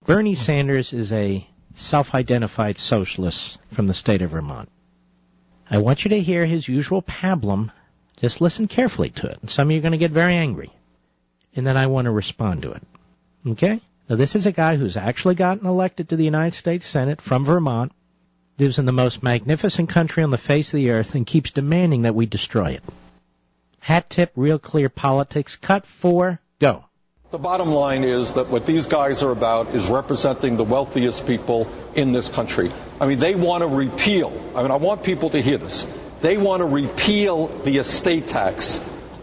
Bernie Sanders is a self-identified socialist from the state of Vermont. I want you to hear his usual pablum. Just listen carefully to it. And some of you are going to get very angry. And then I want to respond to it. Okay? Now, this is a guy who's actually gotten elected to the United States Senate from Vermont, lives in the most magnificent country on the face of the earth, and keeps demanding that we destroy it. Hat tip, real clear politics. Cut 4, go. The bottom line is that what these guys are about is representing the wealthiest people in this country. I mean, they want to repeal. I want people to hear this. They want to repeal the estate tax,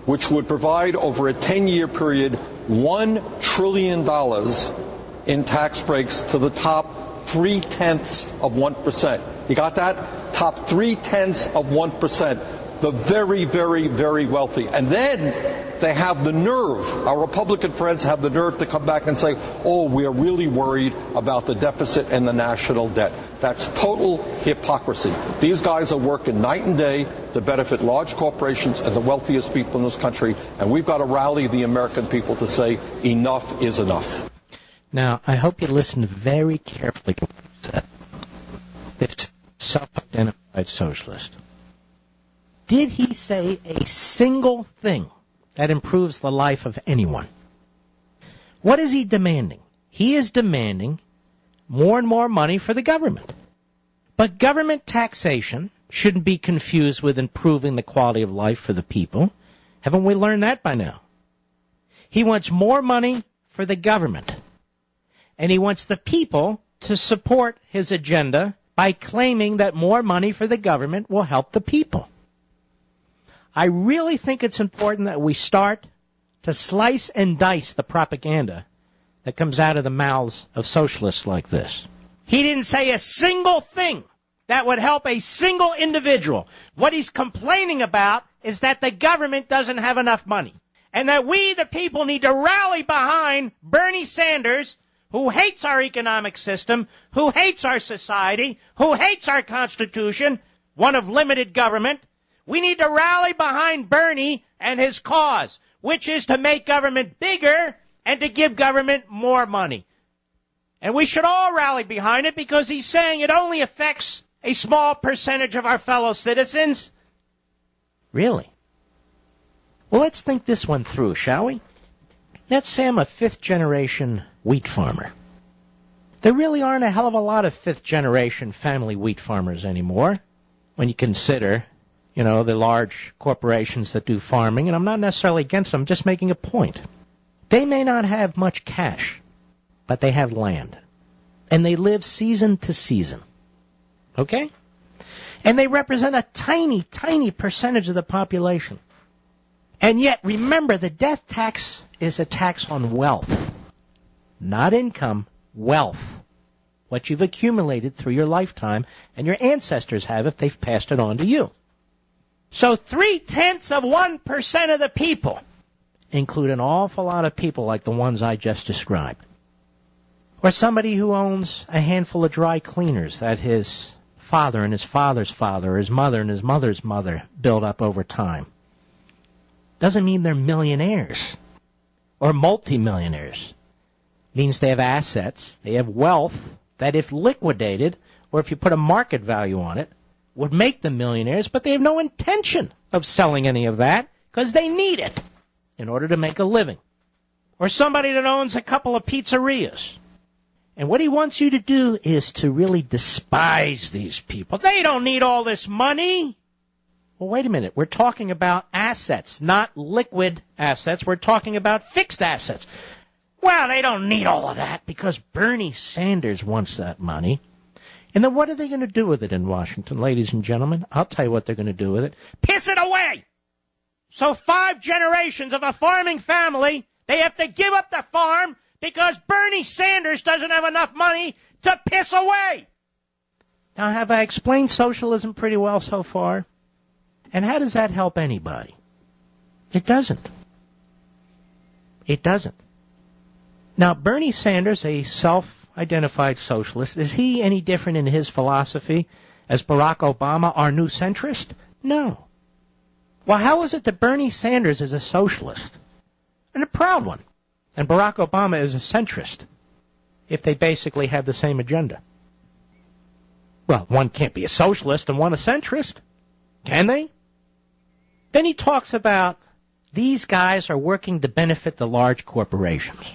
which would provide over a 10-year period $1 trillion in tax breaks to the top 0.3%. You got that? Top 0.3%. The very, very, very wealthy. And then they have the nerve, our Republican friends have the nerve to come back and say, oh, we are really worried about the deficit and the national debt. That's total hypocrisy. These guys are working night and day to benefit large corporations and the wealthiest people in this country, and we've got to rally the American people to say enough is enough. Now, I hope you listen very carefully to that. This self-identified socialist. Did he say a single thing that improves the life of anyone? What is he demanding? He is demanding more and more money for the government. But government taxation shouldn't be confused with improving the quality of life for the people. Haven't we learned that by now? He wants more money for the government. And he wants the people to support his agenda by claiming that more money for the government will help the people. I really think it's important that we start to slice and dice the propaganda that comes out of the mouths of socialists like this. He didn't say a single thing that would help a single individual. What he's complaining about is that the government doesn't have enough money, and that we, the people, need to rally behind Bernie Sanders, who hates our economic system, who hates our society, who hates our Constitution, one of limited government. We need to rally behind Bernie and his cause, which is to make government bigger and to give government more money. And we should all rally behind it because he's saying it only affects a small percentage of our fellow citizens. Really? Well, let's think this one through, shall we? Let's say I'm a fifth-generation wheat farmer. There really aren't a hell of a lot of fifth-generation family wheat farmers anymore when you consider the large corporations that do farming, and I'm not necessarily against them, I'm just making a point. They may not have much cash, but they have land. And they live season to season. Okay? And they represent a tiny, tiny percentage of the population. And yet, remember, the death tax is a tax on wealth. Not income, wealth. What you've accumulated through your lifetime, and your ancestors have if they've passed it on to you. So 0.3% of the people include an awful lot of people like the ones I just described. Or somebody who owns a handful of dry cleaners that his father and his father's father, or his mother and his mother's mother built up over time. Doesn't mean they're millionaires or multimillionaires. It means they have assets, they have wealth that if liquidated, or if you put a market value on it, would make them millionaires, but they have no intention of selling any of that because they need it in order to make a living. Or somebody that owns a couple of pizzerias. And what he wants you to do is to really despise these people. They don't need all this money. Well, wait a minute. We're talking about assets, not liquid assets. We're talking about fixed assets. Well, they don't need all of that because Bernie Sanders wants that money. And then what are they going to do with it in Washington, ladies and gentlemen? I'll tell you what they're going to do with it. Piss it away! So 5 generations of a farming family, they have to give up the farm because Bernie Sanders doesn't have enough money to piss away. Now, have I explained socialism pretty well so far? And how does that help anybody? It doesn't. It doesn't. Now, Bernie Sanders, a self-identified socialist, is he any different in his philosophy as Barack Obama, our new centrist? No. Well, how is it that Bernie Sanders is a socialist? And a proud one. And Barack Obama is a centrist. if they basically have the same agenda? Well, one can't be a socialist and one a centrist, can they? Then he talks about these guys are working to benefit the large corporations.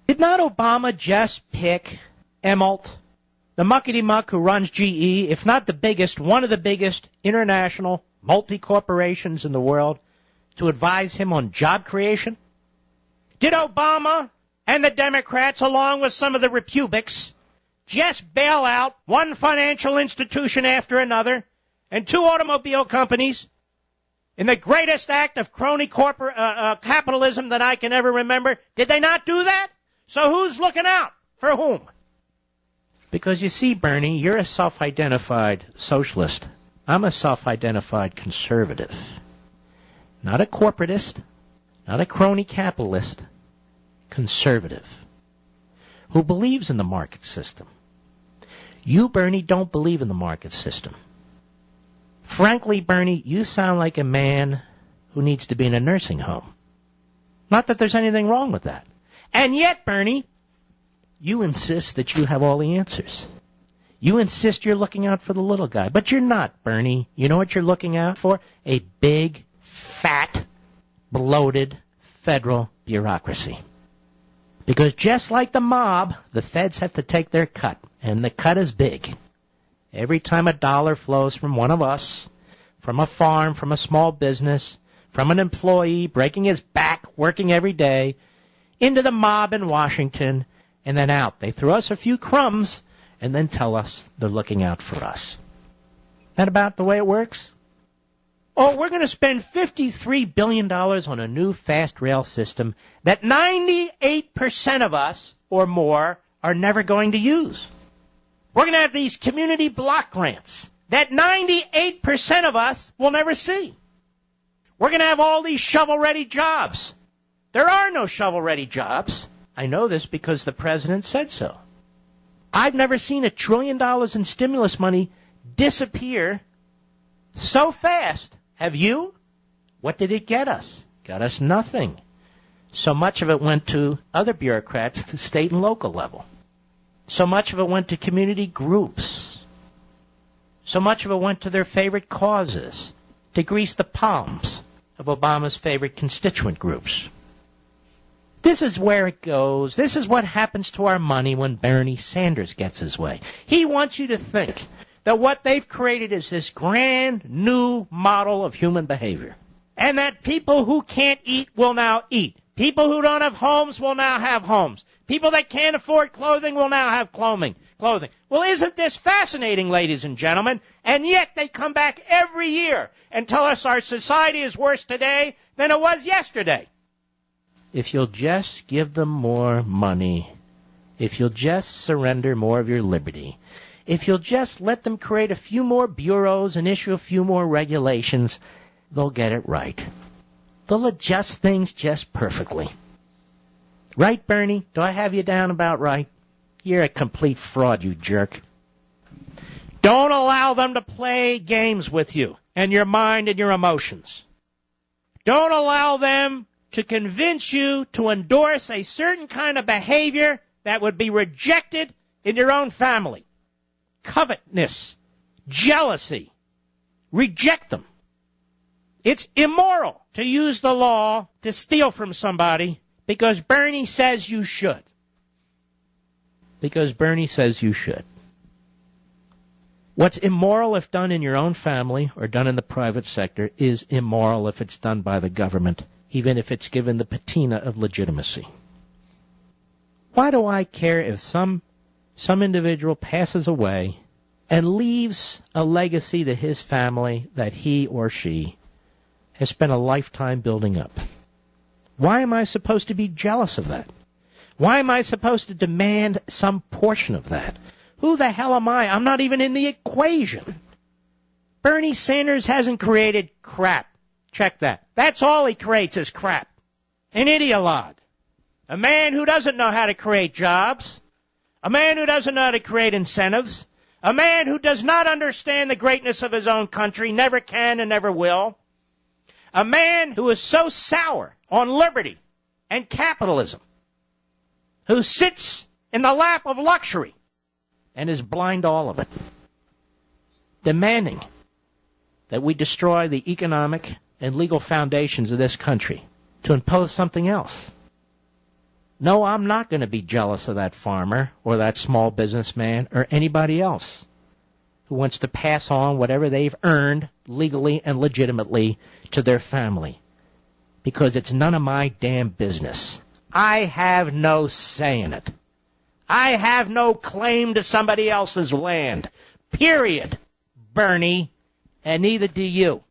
Did not Obama just pick Immelt, the muckety-muck who runs GE, if not the biggest, one of the biggest international multi-corporations in the world, to advise him on job creation? Did Obama and the Democrats, along with some of the Republics, just bail out one financial institution after another and two automobile companies in the greatest act of crony capitalism that I can ever remember? Did they not do that? So who's looking out for whom? Because you see, Bernie, you're a self-identified socialist. I'm a self-identified conservative. Not a corporatist, not a crony capitalist, conservative, who believes in the market system. You, Bernie, don't believe in the market system. Frankly, Bernie, you sound like a man who needs to be in a nursing home. Not that there's anything wrong with that. And yet, Bernie, you insist that you have all the answers. You insist you're looking out for the little guy. But you're not, Bernie. You know what you're looking out for? A big, fat, bloated federal bureaucracy. Because just like the mob, the feds have to take their cut. And the cut is big. Every time a dollar flows from one of us, from a farm, from a small business, from an employee breaking his back, working every day, into the mob in Washington, and then out. They throw us a few crumbs and then tell us they're looking out for us. That about the way it works? Oh, we're going to spend $53 billion on a new fast rail system that 98% of us or more are never going to use. We're going to have these community block grants that 98% of us will never see. We're going to have all these shovel-ready jobs. There are no shovel-ready jobs. I know this because the president said so. I've never seen $1 trillion in stimulus money disappear so fast. Have you? What did it get us? Got us nothing. So much of it went to other bureaucrats at the state and local level. So much of it went to community groups. So much of it went to their favorite causes, to grease the palms of Obama's favorite constituent groups. This is where it goes. This is what happens to our money when Bernie Sanders gets his way. He wants you to think that what they've created is this grand new model of human behavior. And that people who can't eat will now eat. People who don't have homes will now have homes. People that can't afford clothing will now have clothing. Well, isn't this fascinating, ladies and gentlemen? And yet they come back every year and tell us our society is worse today than it was yesterday. If you'll just give them more money, if you'll just surrender more of your liberty, if you'll just let them create a few more bureaus and issue a few more regulations, they'll get it right. They'll adjust things just perfectly. Right, Bernie? Do I have you down about right? You're a complete fraud, you jerk. Don't allow them to play games with you and your mind and your emotions. Don't allow them to convince you to endorse a certain kind of behavior that would be rejected in your own family. Covetousness, jealousy. Reject them. It's immoral to use the law to steal from somebody because Bernie says you should. Because Bernie says you should. What's immoral if done in your own family or done in the private sector is immoral if it's done by the government, even if it's given the patina of legitimacy. Why do I care if some individual passes away and leaves a legacy to his family that he or she has spent a lifetime building up? Why am I supposed to be jealous of that? Why am I supposed to demand some portion of that? Who the hell am I? I'm not even in the equation. Bernie Sanders hasn't created crap. Check that. That's all he creates is crap. An ideologue. A man who doesn't know how to create jobs. A man who doesn't know how to create incentives. A man who does not understand the greatness of his own country, never can and never will. A man who is so sour on liberty and capitalism, who sits in the lap of luxury and is blind to all of it, demanding that we destroy the economic and legal foundations of this country to impose something else. No, I'm not going to be jealous of that farmer or that small businessman or anybody else who wants to pass on whatever they've earned legally and legitimately to their family, because it's none of my damn business. I have no say in it. I have no claim to somebody else's land. Period, Bernie, and neither do you.